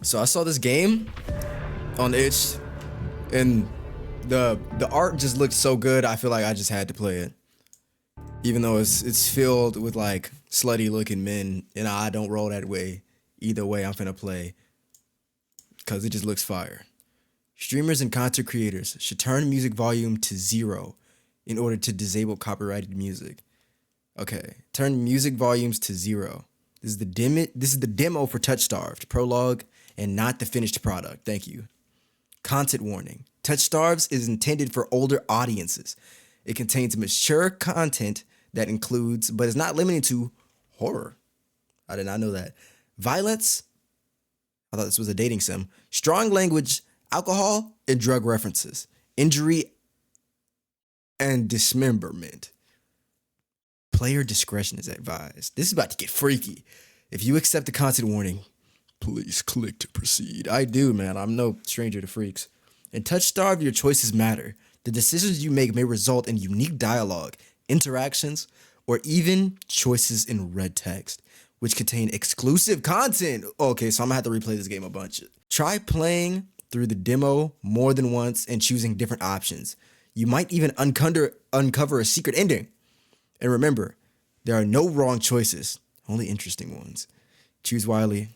So I saw this game on itch, and the art just looked so good. I feel like I just had to play it, even though it's filled with like slutty looking men, and I don't roll that way. Either way, I'm finna play because it just looks fire. Streamers and content creators should turn music volume to 0 in order to disable copyrighted music. Okay, turn music volumes to 0. This is the demo for Touchstarved prologue and not the finished product. Thank you. Content warning. Touchstarved is intended for older audiences. It contains mature content that includes, but is not limited to, horror. I did not know that. Violence. I thought this was a dating sim. Strong language, alcohol, and drug references. Injury and dismemberment. Player discretion is advised. This is about to get freaky. If you accept the content warning, please click to proceed. I do, man. I'm no stranger to freaks. In Touchstarved, your choices matter. The decisions you make may result in unique dialogue, interactions, or even choices in red text, which contain exclusive content. Okay, so I'm gonna have to replay this game a bunch. Try playing through the demo more than once and choosing different options. You might even uncover a secret ending. And remember, there are no wrong choices, only interesting ones. Choose wisely.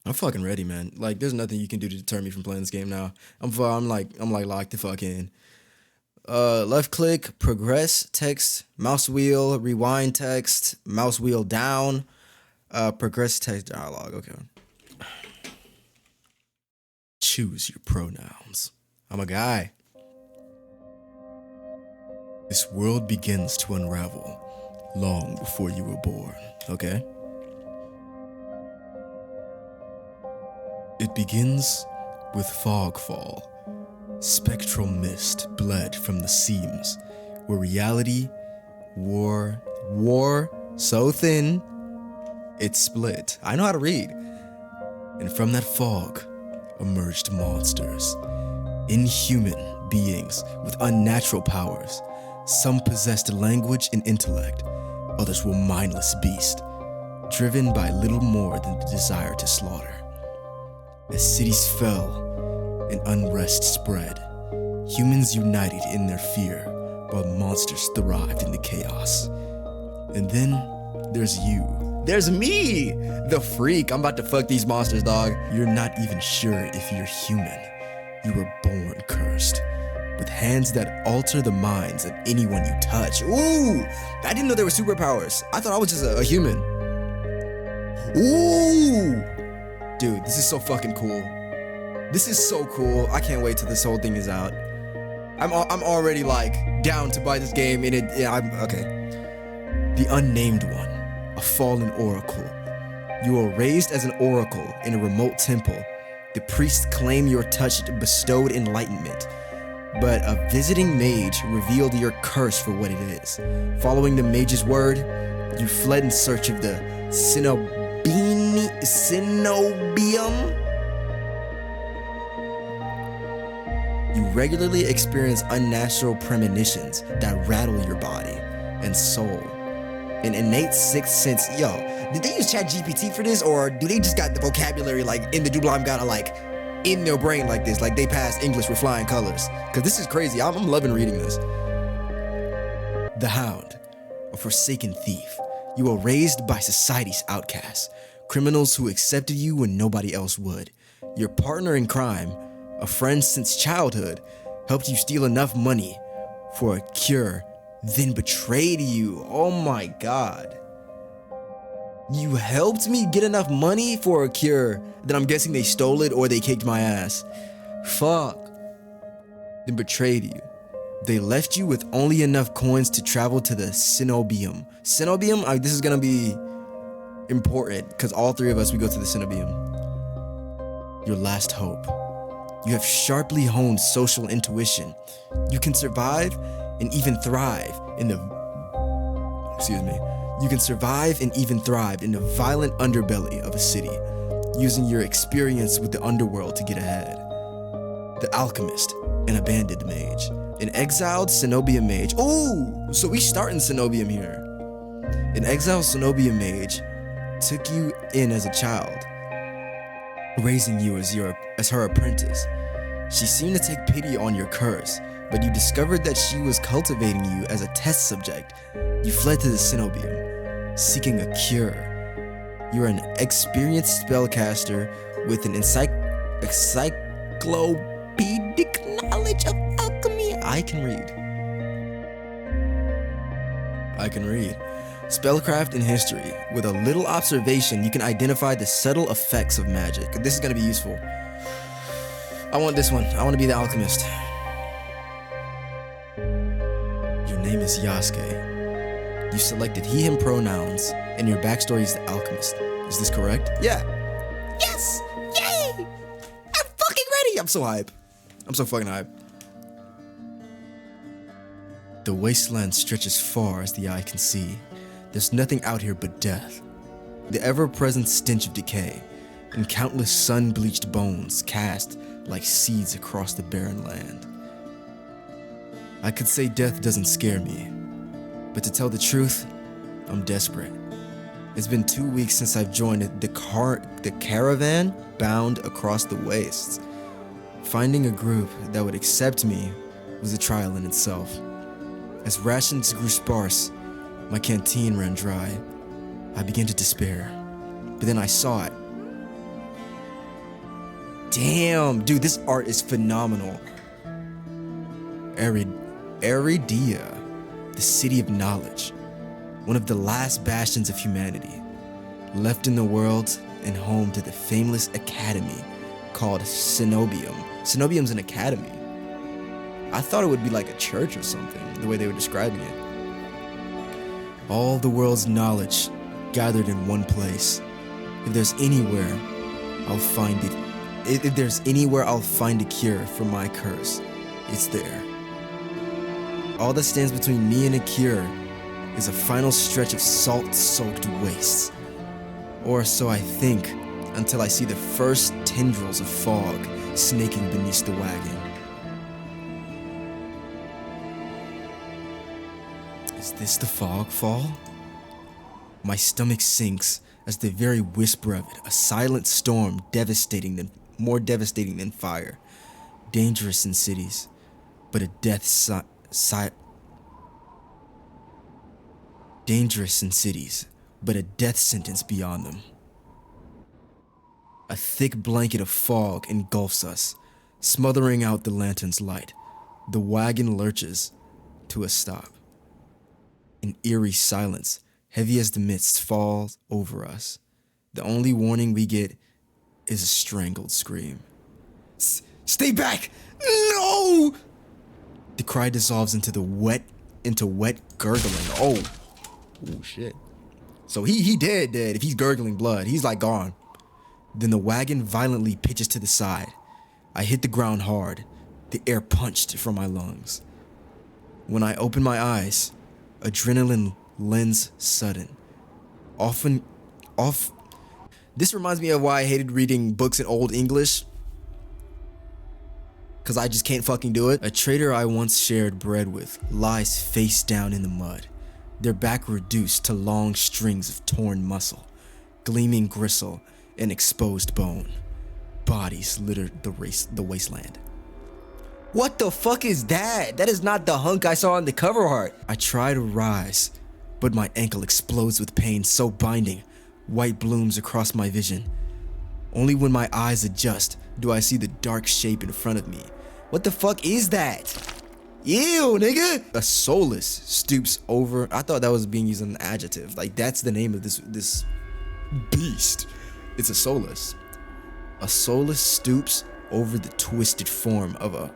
I'm fucking ready, man. Like, there's nothing you can do to deter me from playing this game now. I'm like locked the fuck in. Left click, progress text, mouse wheel, rewind text, mouse wheel down, progress text dialogue. Okay. Choose your pronouns. I'm a guy. This world begins to unravel long before you were born, okay? It begins with fogfall. Spectral mist bled from the seams where reality wore so thin it split. I know how to read. And from that fog emerged monsters, inhuman beings with unnatural powers. Some possessed language and intellect, others were mindless beasts, driven by little more than the desire to slaughter. As cities fell and unrest spread, humans united in their fear, while monsters thrived in the chaos. And then there's you. There's me, the freak. I'm about to fuck these monsters, dog. You're not even sure if you're human. You were born cursed, with hands that alter the minds of anyone you touch. Ooh, I didn't know there were superpowers. I thought I was just a human. Ooh, dude, this is so fucking cool. This is so cool. I can't wait till this whole thing is out. I'm already like down to buy this game. And okay. The Unnamed One, a fallen oracle. You are raised as an oracle in a remote temple. The priests claim your touch bestowed enlightenment. But a visiting mage revealed your curse for what it is. Following the mage's word, you fled in search of the Cenobium. You regularly experience unnatural premonitions that rattle your body and soul. An innate sixth sense. Yo, did they use ChatGPT for this, or do they just got the vocabulary like in the Dublin Ghana like in their brain like this, like they passed English with flying colors? Because this is crazy. I'm loving reading this. The Hound, a forsaken thief. You are raised by society's outcasts, criminals who accepted you when nobody else would. Your partner in crime, a friend since childhood, helped you steal enough money for a cure, then betrayed you. Oh my God. You helped me get enough money for a cure. Then I'm guessing they stole it or they kicked my ass. Fuck. Then betrayed you. They left you with only enough coins to travel to the Cenobium. Cenobium? This is gonna be important because all three of us, we go to the Cenobium. Your last hope. You have sharply honed social intuition. You can survive and even thrive in the... You can survive and even thrive in the violent underbelly of a city, using your experience with the underworld to get ahead. The Alchemist, an abandoned mage. An exiled Cenobium mage. Ooh, so we start in Cenobium here. An exiled Cenobium mage took you in as a child. raising you as her apprentice. She seemed to take pity on your curse, but you discovered that she was cultivating you as a test subject. You fled to the Cenobium, seeking a cure. You're an experienced spellcaster with an encyclopedic knowledge of alchemy. I can read. Spellcraft and history. With a little observation, you can identify the subtle effects of magic. This is gonna be useful. I want this one. I want to be the alchemist. Your name is Yasuke. You selected he, him pronouns, and your backstory is the alchemist. Is this correct? Yeah. Yes! Yay! I'm fucking ready! I'm so hype. I'm so fucking hype. The wasteland stretches far as the eye can see. There's nothing out here but death. The ever-present stench of decay, and countless sun-bleached bones cast like seeds across the barren land. I could say death doesn't scare me, but to tell the truth, I'm desperate. It's been 2 weeks since I've joined the caravan bound across the wastes. Finding a group that would accept me was a trial in itself. As rations grew sparse, my canteen ran dry. I began to despair, but then I saw it. Damn, dude, this art is phenomenal. Aridia, the city of knowledge, one of the last bastions of humanity, left in the world and home to the famous academy called Cenobium. Cenobium's an academy. I thought it would be like a church or something, the way they were describing it. All the world's knowledge gathered in one place. If there's anywhere I'll find it. If there's anywhere I'll find a cure for my curse, it's there. All that stands between me and a cure is a final stretch of salt-soaked wastes. Or so I think, until I see the first tendrils of fog snaking beneath the wagon. Is this the fog fall? My stomach sinks as the very whisper of it, a silent storm more devastating than fire, dangerous in cities, but a death sentence beyond them. A thick blanket of fog engulfs us, smothering out the lantern's light. The wagon lurches to a stop. An eerie silence, heavy as the mist, falls over us. The only warning we get is a strangled scream. Stay back! No! The cry dissolves into wet gurgling. Oh shit. So he dead. If he's gurgling blood, he's like gone. Then the wagon violently pitches to the side. I hit the ground hard. The air punched from my lungs. When I open my eyes, adrenaline lends sudden. This reminds me of why I hated reading books in Old English. Cause I just can't fucking do it. A trader I once shared bread with lies face down in the mud, their back reduced to long strings of torn muscle, gleaming gristle, and exposed bone. Bodies littered the wasteland. What the fuck is that? That is not the hunk I saw on the cover art. I try to rise, but my ankle explodes with pain so binding, white blooms across my vision. Only when my eyes adjust do I see the dark shape in front of me. What the fuck is that? Ew, nigga! A soulless stoops over. I thought that was being used as an adjective. Like, that's the name of this beast. It's a soulless. A soulless stoops over the twisted form of a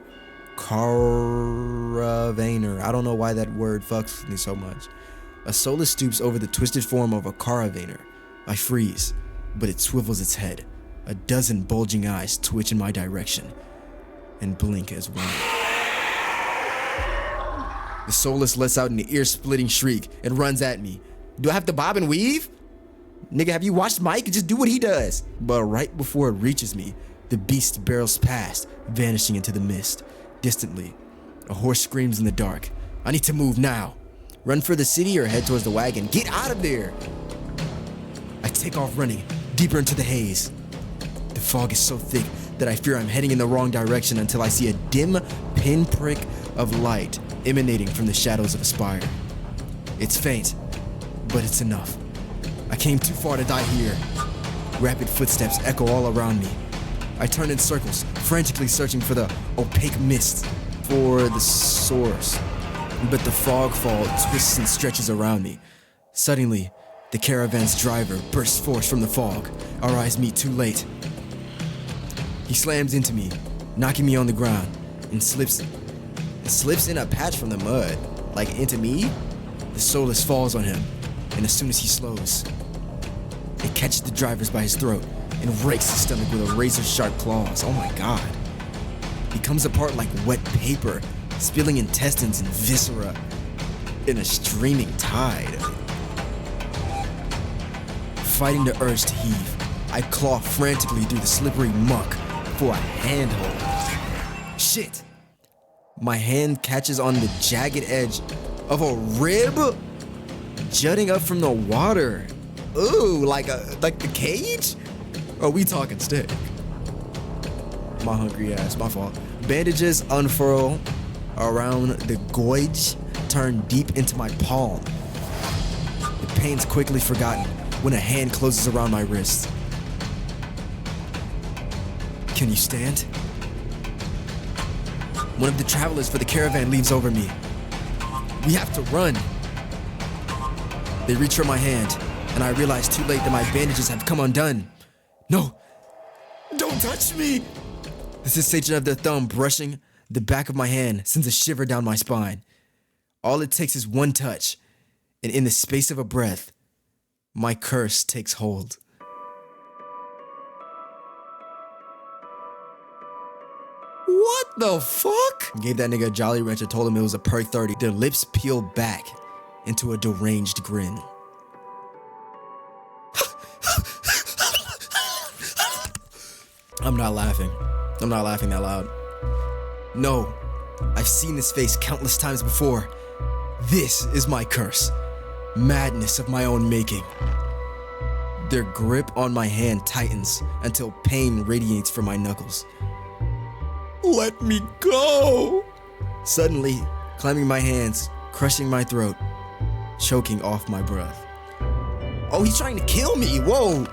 caravaner. I don't know why that word fucks with me so much. A soulless stoops over the twisted form of a caravaner. I freeze, but it swivels its head. A dozen bulging eyes twitch in my direction and blink as one. The soulless lets out an ear-splitting shriek and runs at me. Do I have to bob and weave? Nigga, have you watched Mike? Just do what he does. But right before it reaches me, the beast barrels past, vanishing into the mist. Distantly, a horse screams in the dark. I need to move now. Run for the city or head towards the wagon. Get out of there! I take off running, deeper into the haze. The The fog is so thick that I fear I'm heading in the wrong direction until I see a dim pinprick of light emanating from the shadows of a spire. It's faint, but it's enough. I came too far to die here. Rapid footsteps echo all around me. I turn in circles, frantically searching for the opaque mist, for the source. But the fog fall twists and stretches around me. Suddenly, the caravan's driver bursts forth from the fog. Our eyes meet too late. He slams into me, knocking me on the ground, and slips in a patch from the mud. Like into me? The soulless falls on him, and as soon as he slows, it catches the driver by his throat and rakes his stomach with a razor-sharp claws. Oh my god. He comes apart like wet paper, spilling intestines and viscera in a streaming tide. Fighting the urge to heave, I claw frantically through the slippery muck for a handhold. Shit! My hand catches on the jagged edge of a rib jutting up from the water. Ooh, like the cage? Or we talking stick? My hungry ass, my fault. Bandages unfurl around the gorge, turn deep into my palm. The pain's quickly forgotten when a hand closes around my wrist. Can you stand? One of the travelers for the caravan leaves over me. We have to run. They reach for my hand, and I realize too late that my bandages have come undone. No, don't touch me! The sensation of their thumb brushing the back of my hand sends a shiver down my spine. All it takes is one touch, and in the space of a breath, my curse takes hold. What the fuck? Gave that nigga a Jolly Rancher, told him it was a perk 30. Their lips peeled back into a deranged grin. I'm not laughing. I'm not laughing that loud. No, I've seen this face countless times before. This is my curse. Madness of my own making. Their grip on my hand tightens until pain radiates from my knuckles. Let me go! Suddenly, clamming my hands, crushing my throat, choking off my breath. Oh, he's trying to kill me! Whoa!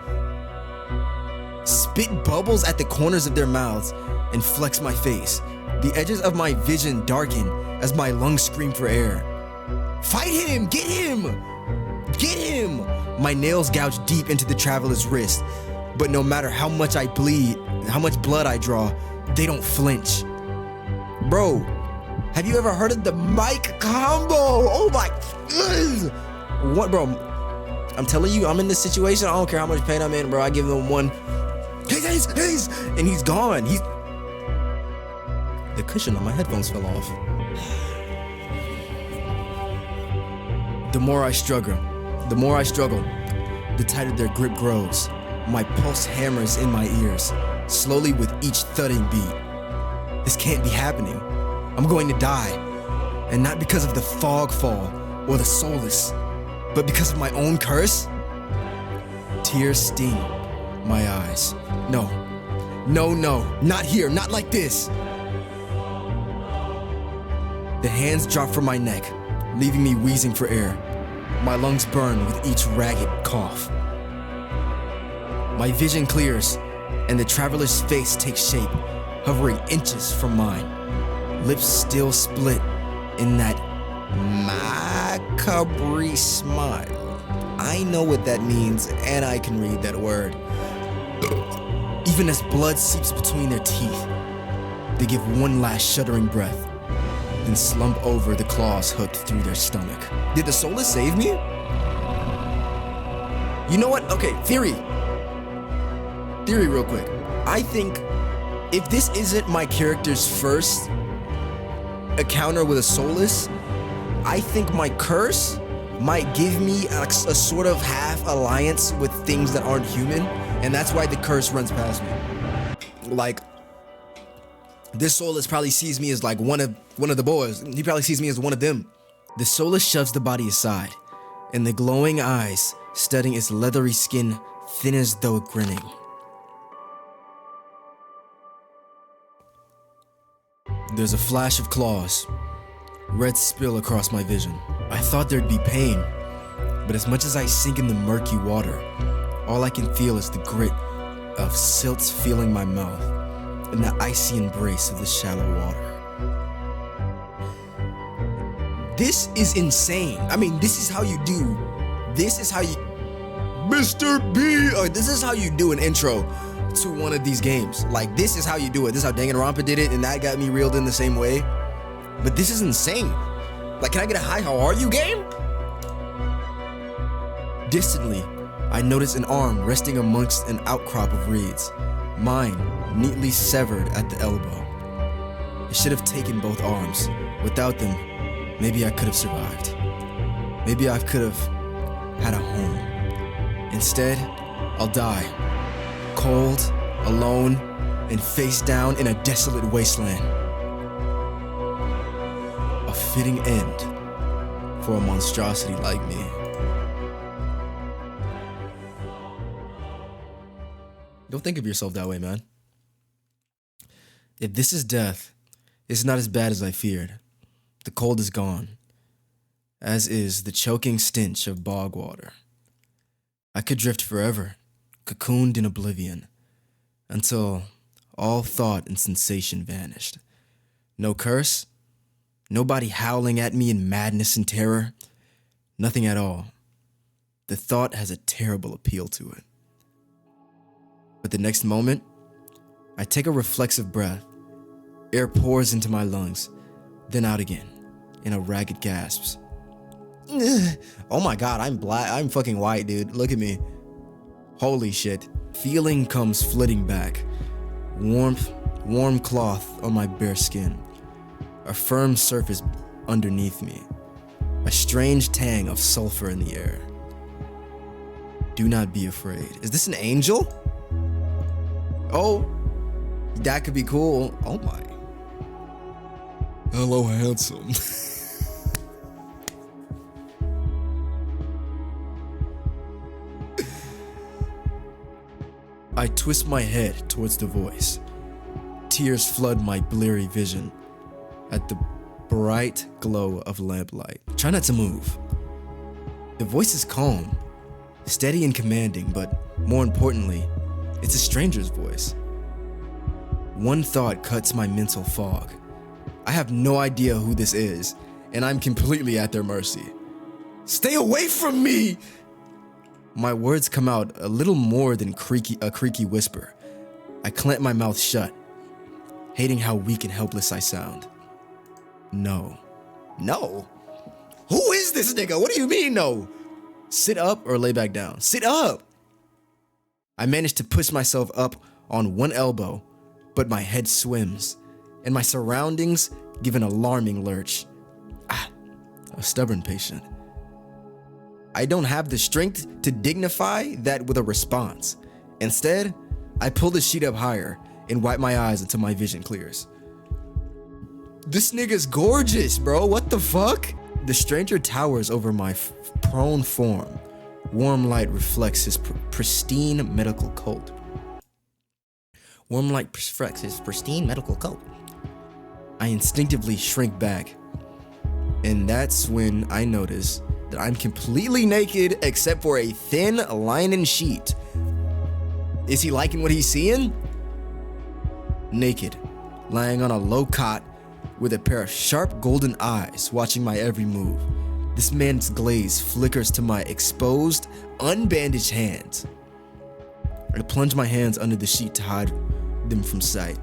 Spit bubbles at the corners of their mouths and flex my face. The edges of my vision darken as my lungs scream for air. Fight him! Get him! Get him! My nails gouge deep into the traveler's wrist, but no matter how much I bleed, how much blood I draw, they don't flinch. Bro, have you ever heard of the mic combo? Oh my god! What, bro? I'm telling you, I'm in this situation. I don't care how much pain I'm in, bro. I give them one. Hey, and he's gone. The cushion on my headphones fell off. The more I struggle, the tighter their grip grows. My pulse hammers in my ears, slowly with each thudding beat. This can't be happening. I'm going to die. And not because of the fog fall or the soulless, but because of my own curse? Tears sting my eyes. No, not here, not like this. The hands drop from my neck, leaving me wheezing for air. My lungs burn with each ragged cough. My vision clears, and the traveler's face takes shape, hovering inches from mine. Lips still split in that macabre smile. I know what that means, and I can read that word. Even as blood seeps between their teeth, they give one last shuddering breath, then slump over, the claws hooked through their stomach. Did the soulless save me? You know what? Okay, theory real quick. I think if this isn't my character's first encounter with a soulless, I think my curse might give me a sort of half alliance with things that aren't human, and that's why the curse runs past me. Like, this soulless probably sees me as like one of the boys. He probably sees me as one of them. The soulless shoves the body aside, and the glowing eyes studying its leathery skin, thin as though grinning. There's a flash of claws. Red spill across my vision. I thought there'd be pain, but as much as I sink in the murky water, all I can feel is the grit of silts feeling my mouth and the icy embrace of the shallow water. This is insane. I mean, this is how you do. This is how you... Mr. B! This is how you do an intro to one of these games. Like, this is how you do it. This is how Danganronpa did it, and that got me reeled in the same way. But this is insane. Like, can I get a hi, how are you game? Distantly, I notice an arm resting amongst an outcrop of reeds, mine neatly severed at the elbow. I should have taken both arms. Without them, maybe I could have survived. Maybe I could have had a home. Instead, I'll die. Cold, alone, and face down in a desolate wasteland. A fitting end for a monstrosity like me. Don't think of yourself that way, man. If this is death, it's not as bad as I feared. The cold is gone, as is the choking stench of bog water. I could drift forever, cocooned in oblivion, until all thought and sensation vanished. No curse, nobody howling at me in madness and terror, nothing at all. The thought has a terrible appeal to it. But the next moment, I take a reflexive breath. Air pours into my lungs, then out again, in a ragged gasps. Oh my god, I'm black. I'm fucking white, dude. Look at me. Holy shit. Feeling comes flitting back. Warm cloth on my bare skin. A firm surface underneath me. A strange tang of sulfur in the air. Do not be afraid. Is this an angel? Oh, that could be cool. Oh my. Hello, handsome. I twist my head towards the voice. Tears flood my bleary vision at the bright glow of lamplight. Try not to move. The voice is calm, steady and commanding, but more importantly, it's a stranger's voice. One thought cuts my mental fog. I have no idea who this is, and I'm completely at their mercy. Stay away from me! My words come out a little more than a creaky whisper. I clamp my mouth shut, hating how weak and helpless I sound. No. No? Who is this nigga? What do you mean no? Sit up or lay back down. Sit up! I manage to push myself up on one elbow, but my head swims, and my surroundings give an alarming lurch. A stubborn patient. I don't have the strength to dignify that with a response. Instead, I pull the sheet up higher and wipe my eyes until my vision clears. This nigga's gorgeous, bro. What the fuck? The stranger towers over my prone form. Warm light reflects his pristine medical coat. Warm light reflects his pristine medical coat. I instinctively shrink back, and that's when I notice that I'm completely naked except for a thin linen sheet. Is he liking what he's seeing? Naked, lying on a low cot with a pair of sharp golden eyes watching my every move. This man's glaze flickers to my exposed, unbandaged hands. I plunge my hands under the sheet to hide them from sight,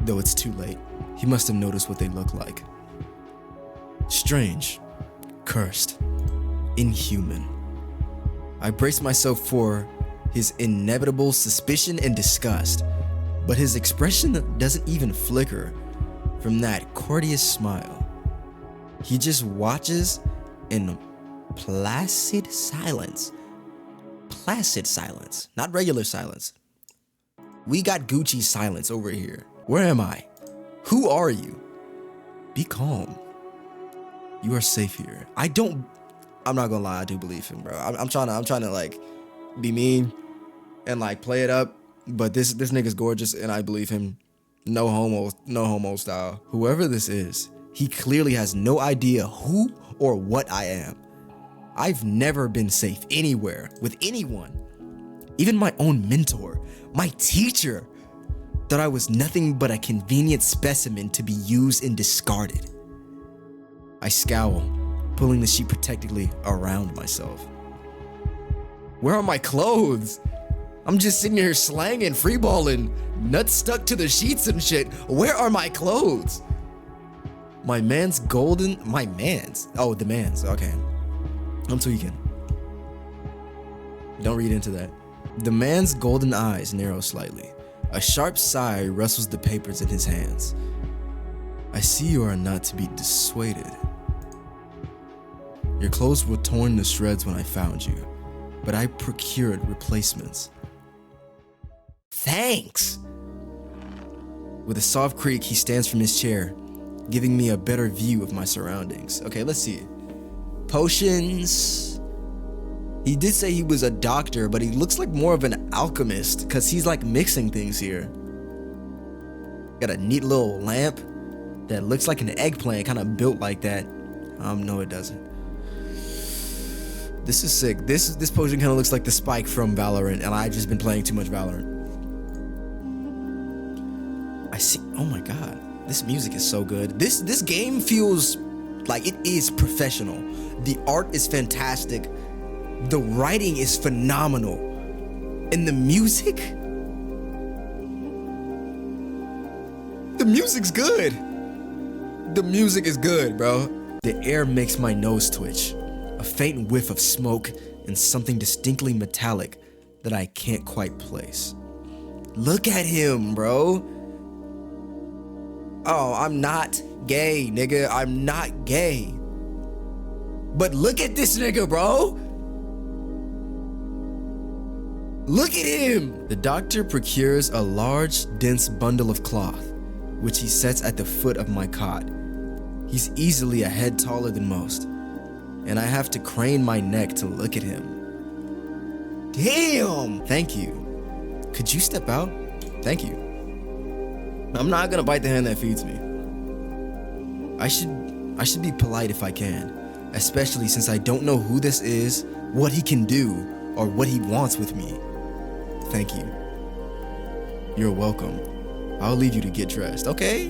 though it's too late. He must have noticed what they look like. Strange, cursed, inhuman. I brace myself for his inevitable suspicion and disgust, but his expression doesn't even flicker from that courteous smile. He just watches in placid silence. Placid silence, not regular silence. We got Gucci silence over here. Where am I? Who are you? Be calm. You are safe here. I'm not gonna lie, I do believe him, bro. I'm trying to like be mean and like play it up, but this nigga's gorgeous and I believe him No homo style. Whoever this is, he clearly has no idea who or what I am. I've never been safe anywhere with anyone. Even my own mentor, my teacher, thought I was nothing but a convenient specimen to be used and discarded. I scowl, pulling the sheet protectively around myself. Where are my clothes? I'm just sitting here slanging, freeballing, nuts stuck to the sheets and shit. Where are my clothes? The man's, okay. I'm tweaking. Don't read into that. The man's golden eyes narrow slightly. A sharp sigh rustles the papers in his hands. I see you are not to be dissuaded. Your clothes were torn to shreds when I found you, but I procured replacements. Thanks! With a soft creak, he stands from his chair, giving me a better view of my surroundings. Okay, let's see. Potions. He did say he was a doctor, but he looks like more of an alchemist because he's like mixing things here. Got a neat little lamp that looks like an eggplant, kind of built like that. No, it doesn't. This is sick. This potion kind of looks like the Spike from Valorant, and I've just been playing too much Valorant. I see. Oh my god, this music is so good. This game feels like it is professional. The art is fantastic. The writing is phenomenal. And the music's good. The music is good, bro. The air makes my nose twitch. A faint whiff of smoke and something distinctly metallic that I can't quite place. Look at him, bro. Oh, I'm not gay, nigga. I'm not gay. But look at this nigga, bro. Look at him. The doctor procures a large, dense bundle of cloth, which he sets at the foot of my cot. He's easily a head taller than most, and I have to crane my neck to look at him. Damn! Thank you. Could you step out? Thank you. I'm not gonna bite the hand that feeds me. I should be polite if I can, especially since I don't know who this is, what he can do, or what he wants with me. Thank you. You're welcome. I'll leave you to get dressed, okay?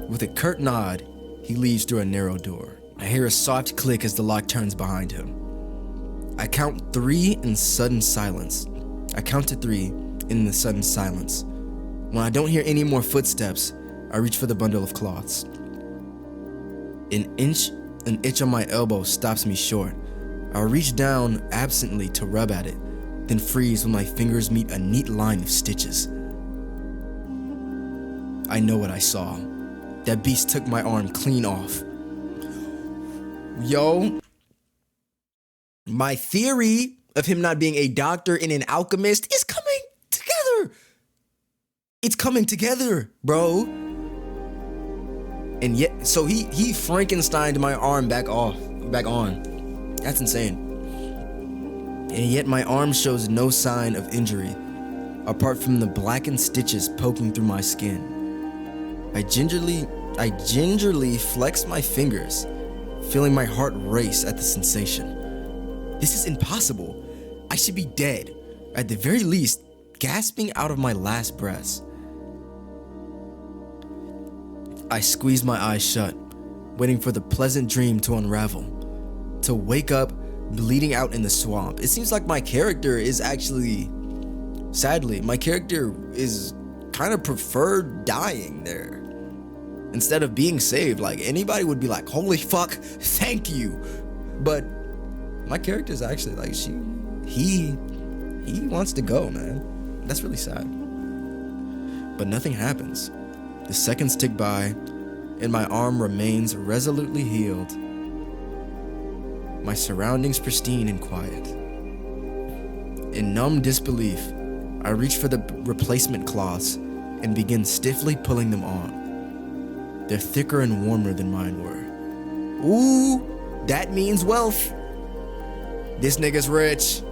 With a curt nod, he leaves through a narrow door. I hear a soft click as the lock turns behind him. I count 3 in sudden silence. I count to 3 in the sudden silence. When I don't hear any more footsteps, I reach for the bundle of cloths. An itch on my elbow stops me short. I reach down absently to rub at it, then freeze when my fingers meet a neat line of stitches. I know what I saw. That beast took my arm clean off. Yo, my theory of him not being a doctor and an alchemist is coming together. It's coming together, bro. And yet, so he Frankensteined my arm back on. That's insane. And yet my arm shows no sign of injury, apart from the blackened stitches poking through my skin. I gingerly flex my fingers, feeling my heart race at the sensation. This is impossible. I should be dead, at the very least, gasping out of my last breaths. I squeeze my eyes shut, waiting for the pleasant dream to unravel, to wake up bleeding out in the swamp. It seems like my character is actually, sadly, my character is kind of preferred dying there instead of being saved. Like, anybody would be like, holy fuck, thank you. But my character is actually like, he wants to go, man. That's really sad. But nothing happens. The seconds tick by, and my arm remains resolutely healed. My surroundings pristine and quiet. In numb disbelief, I reach for the replacement cloths and begin stiffly pulling them on. They're thicker and warmer than mine were. Ooh, that means wealth. This nigga's rich.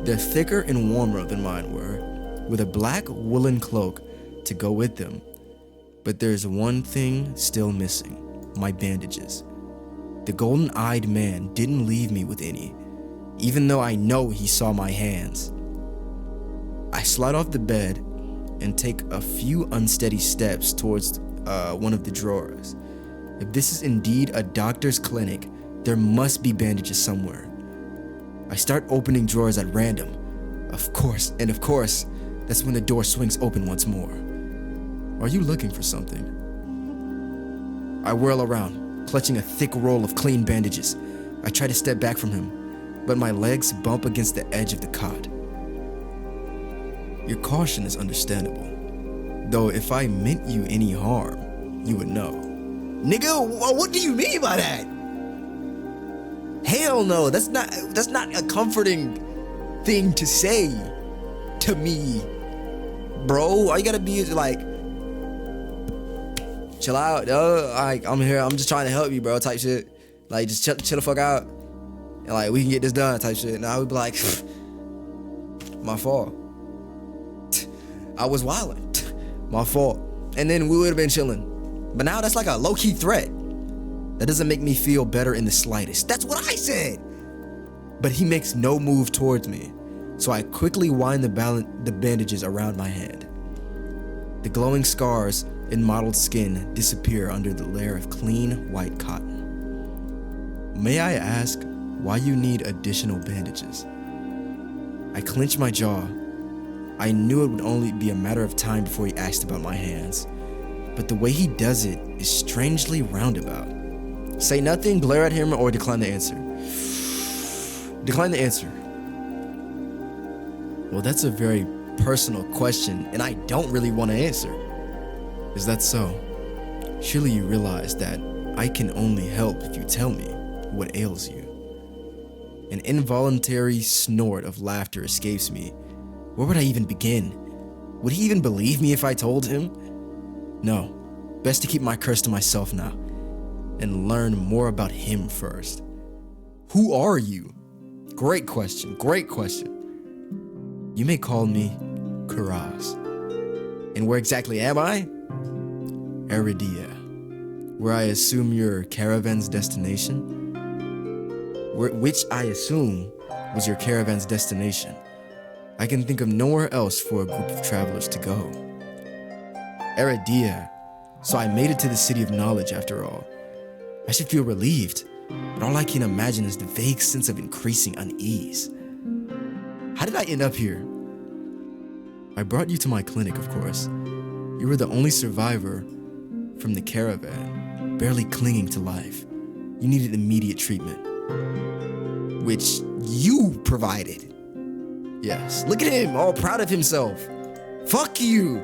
They're thicker and warmer than mine were, with a black woolen cloak to go with them. But there's one thing still missing: my bandages. The golden-eyed man didn't leave me with any, even though I know he saw my hands. I slide off the bed and take a few unsteady steps towards one of the drawers. If this is indeed a doctor's clinic, there must be bandages somewhere. I start opening drawers at random. Of course, that's when the door swings open once more. Are you looking for something? I whirl around, clutching a thick roll of clean bandages. I try to step back from him, but my legs bump against the edge of the cot. Your caution is understandable, though if I meant you any harm, you would know. Nigga, what do you mean by that? Hell no, that's not a comforting thing to say to me, bro. All you gotta be is like, chill out, like, I'm here, I'm just trying to help you, bro, type shit. Like, just chill the fuck out, and like, we can get this done, type shit. And I would be like, my fault. I was wildin', my fault. And then we would have been chilling. But now that's like a low-key threat. That doesn't make me feel better in the slightest. That's what I said. But he makes no move towards me, so I quickly wind the bandages around my hand. The glowing scars and mottled skin disappear under the layer of clean white cotton. May I ask why you need additional bandages? I clench my jaw. I knew it would only be a matter of time before he asked about my hands, but the way he does it is strangely roundabout. Say nothing, glare at him, or decline the answer. Decline the answer. Well, that's a very personal question, and I don't really want to answer. Is that so? Surely you realize that I can only help if you tell me what ails you. An involuntary snort of laughter escapes me. Where would I even begin? Would he even believe me if I told him? No, best to keep my curse to myself now and learn more about him first. Who are you? Great question, great question. You may call me Kuraz. And where exactly am I? Aridia, where I assume your caravan's destination? Which I assume was your caravan's destination. I can think of nowhere else for a group of travelers to go. Aridia, so I made it to the city of knowledge after all. I should feel relieved, but all I can imagine is the vague sense of increasing unease. How did I end up here? I brought you to my clinic, of course. You were the only survivor from the caravan, barely clinging to life. You needed immediate treatment, which you provided. Yes, look at him, all proud of himself. Fuck you.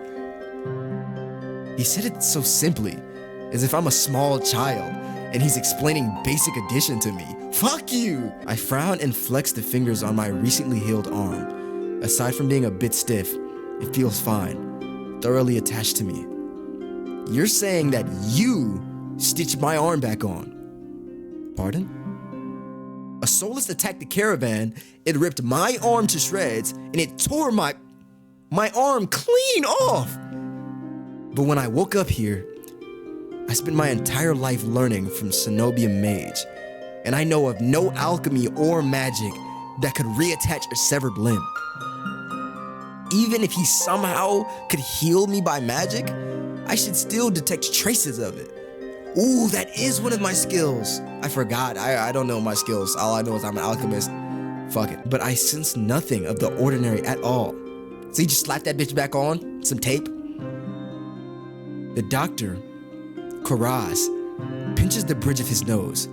He said it so simply, as if I'm a small child, and he's explaining basic addition to me. Fuck you. I frown and flex the fingers on my recently healed arm. Aside from being a bit stiff, it feels fine, thoroughly attached to me. You're saying that you stitched my arm back on. Pardon? A soulless attacked the caravan, it ripped my arm to shreds, and it tore my arm clean off. But when I woke up here, I spent my entire life learning from Cenobium Mage, and I know of no alchemy or magic that could reattach a severed limb. Even if he somehow could heal me by magic, I should still detect traces of it. Ooh, that is one of my skills. I forgot, I don't know my skills. All I know is I'm an alchemist. Fuck it. But I sense nothing of the ordinary at all. So he just slapped that bitch back on, some tape. The doctor, Kuraz, pinches the bridge of his nose.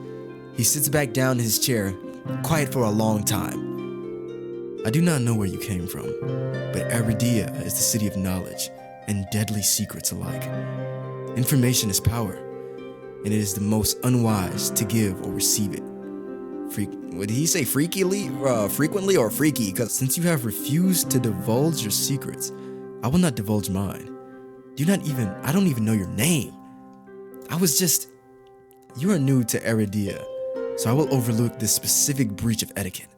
He sits back down in his chair, quiet for a long time. I do not know where you came from, but Aridia is the city of knowledge and deadly secrets alike. Information is power, and it is the most unwise to give or receive it. Did he say freakily, frequently, or freaky? Because since you have refused to divulge your secrets, I will not divulge mine. I don't even know your name. You are new to Aridia, so I will overlook this specific breach of etiquette.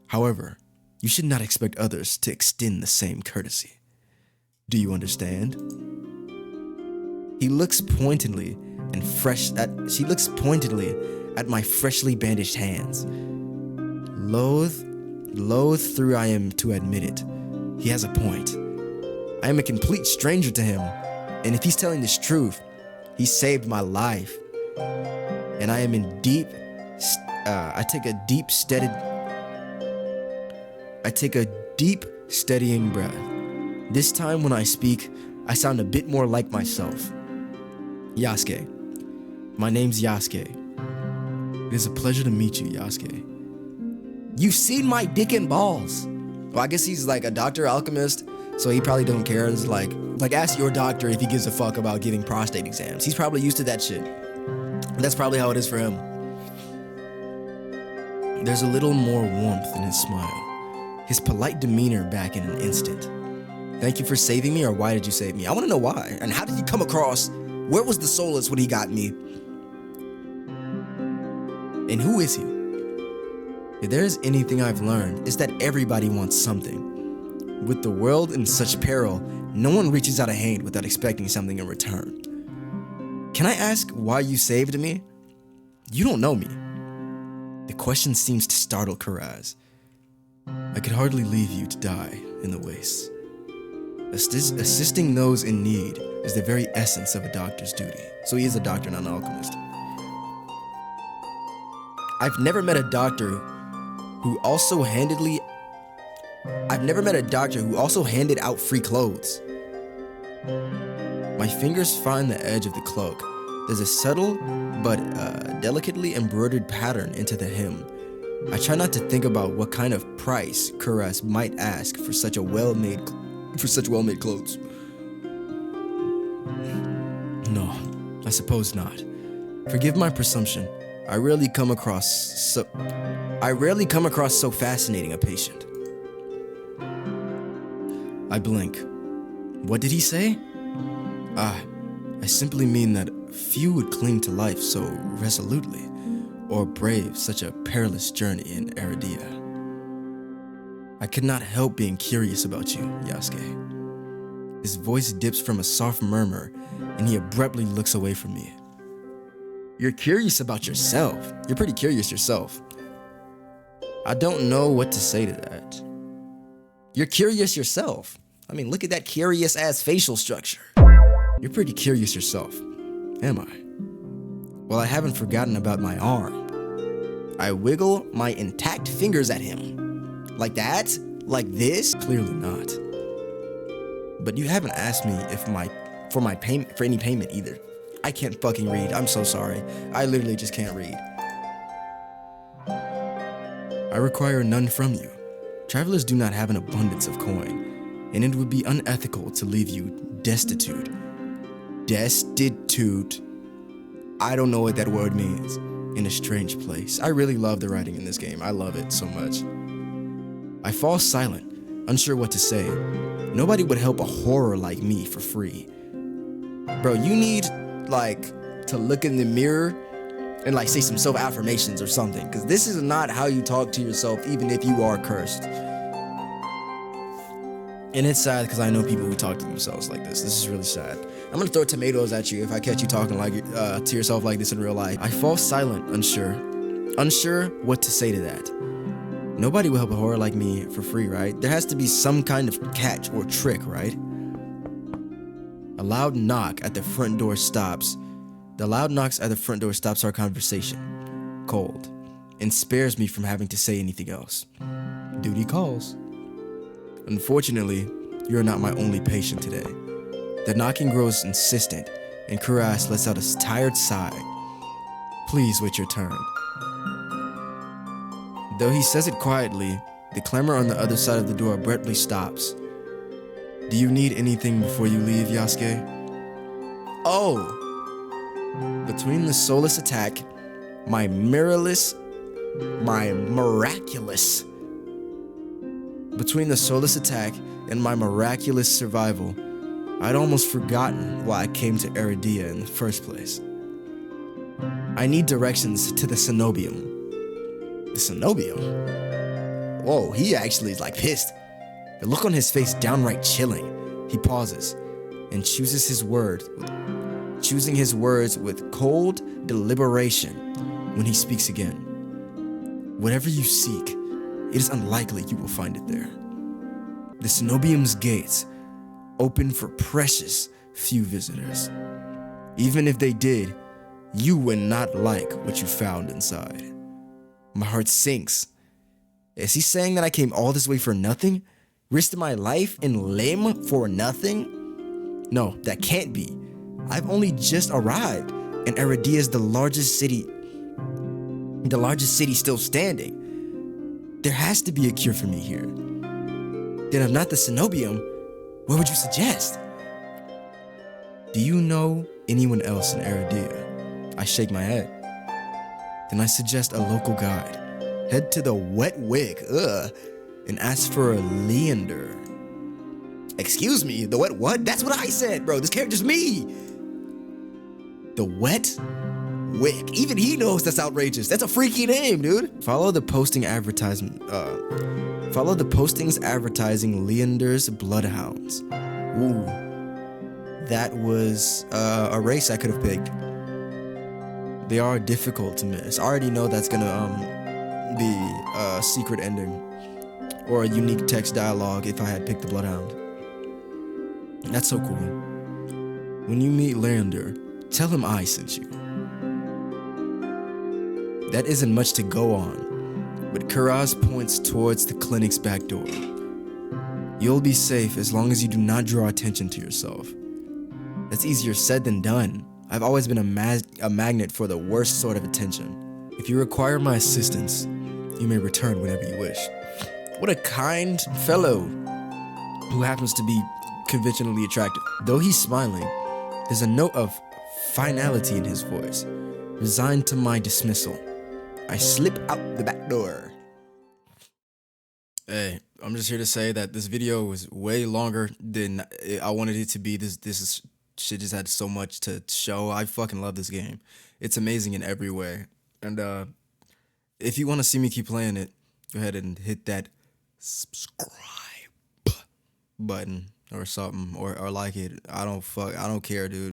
However, you should not expect others to extend the same courtesy. Do you understand? She looks pointedly at my freshly bandaged hands. Loath through I am to admit it. He has a point. I am a complete stranger to him, and if he's telling this truth, he saved my life. And I am in deep. I take a deep, steadying breath. This time when I speak, I sound a bit more like myself. Yasuke. My name's Yasuke. It is a pleasure to meet you, Yasuke. You've seen my dick and balls. Well, I guess he's like a doctor alchemist, so he probably don't care. It's like ask your doctor if he gives a fuck about giving prostate exams. He's probably used to that shit. That's probably how it is for him. There's a little more warmth in his smile. His polite demeanor back in an instant. Thank you for saving me, or why did you save me? I want to know why. And how did you come across? Where was the Solus when he got me? And who is he? If there is anything I've learned, it's that everybody wants something. With the world in such peril, no one reaches out a hand without expecting something in return. Can I ask why you saved me? You don't know me. The question seems to startle Karaz. I could hardly leave you to die in the wastes. Assisting those in need is the very essence of a doctor's duty. So he is a doctor, not an alchemist. I've never met a doctor who also handed out free clothes. My fingers find the edge of the cloak. There's a subtle but delicately embroidered pattern into the hem. I try not to think about what kind of price Kuras might ask for such well-made clothes. No, I suppose not. Forgive my presumption. I rarely come across so fascinating a patient. I blink. What did he say? I simply mean that few would cling to life so resolutely, or brave such a perilous journey in Aridia. I could not help being curious about you, Yasuke. His voice dips from a soft murmur, and he abruptly looks away from me. You're curious about yourself. You're pretty curious yourself. I don't know what to say to that. You're curious yourself. I mean, look at that curious-ass facial structure. You're pretty curious yourself. Am I? Well, I haven't forgotten about my arm. I wiggle my intact fingers at him. Like that? Like this? Clearly not. But you haven't asked me for any payment either. I can't fucking read. I'm so sorry. I literally just can't read. I require none from you. Travelers do not have an abundance of coin, and it would be unethical to leave you destitute. Destitute. I don't know what that word means. In a strange place. I really love the writing in this game. I love it so much. I fall silent, unsure what to say. Nobody would help a horror like me for free. Bro, you need, to look in the mirror and, say some self-affirmations or something. Because this is not how you talk to yourself, even if you are cursed. And it's sad because I know people who talk to themselves like this. This is really sad. I'm gonna throw tomatoes at you if I catch you talking to yourself like this in real life. I fall silent, unsure what to say to that. Nobody will help a horror like me for free, right? There has to be some kind of catch or trick, right? A loud knock at the front door stops. The loud knocks at the front door stops our conversation, cold, and spares me from having to say anything else. Duty calls. Unfortunately, you are not my only patient today. The knocking grows insistent, and Kuras lets out a tired sigh. Please wait your turn. Though he says it quietly, the clamor on the other side of the door abruptly stops. Do you need anything before you leave, Yasuke? Oh! Between the soulless attack, my miraculous Between the soulless attack and my miraculous survival, I'd almost forgotten why I came to Aridia in the first place. I need directions to the cenobium. The cenobium? Whoa, he actually is pissed. The look on his face downright chilling. He pauses and chooses his words choosing his words with cold deliberation when he speaks again. Whatever you seek, it is unlikely you will find it there. The Cenobium's gates open for precious few visitors. Even if they did, you would not like what you found inside. My heart sinks. Is he saying that I came all this way for nothing? Risked my life in Lim for nothing? No, that can't be. I've only just arrived, and Eridia is the largest city still standing. There has to be a cure for me here. Then if not the Cenobium, what would you suggest? Do you know anyone else in Eridia? I shake my head. Then I suggest a local guide. Head to the Wet Wig, and ask for a Leander. Excuse me, the Wet what? That's what I said, bro. This character's me. The Wet Wig. Even he knows that's outrageous. That's a freaky name, dude. Follow the postings advertising Leander's Bloodhounds. Ooh. That was a race I could have picked. They are difficult to miss. I already know that's gonna be a secret ending or a unique text dialogue if I had picked the Bloodhound. That's so cool. When you meet Leander, tell him I sent you. That isn't much to go on, but Kuraz points towards the clinic's back door. You'll be safe as long as you do not draw attention to yourself. That's easier said than done. I've always been a magnet for the worst sort of attention. If you require my assistance, you may return whenever you wish. What a kind fellow who happens to be conventionally attractive. Though he's smiling, there's a note of finality in his voice. Resigned to my dismissal, I slip out the back door. Hey, I'm just here to say that this video was way longer than I wanted it to be. This shit just had so much to show. I fucking love this game. It's amazing in every way. And if you want to see me keep playing it, go ahead and hit that subscribe button or something, or like it. I don't care, dude.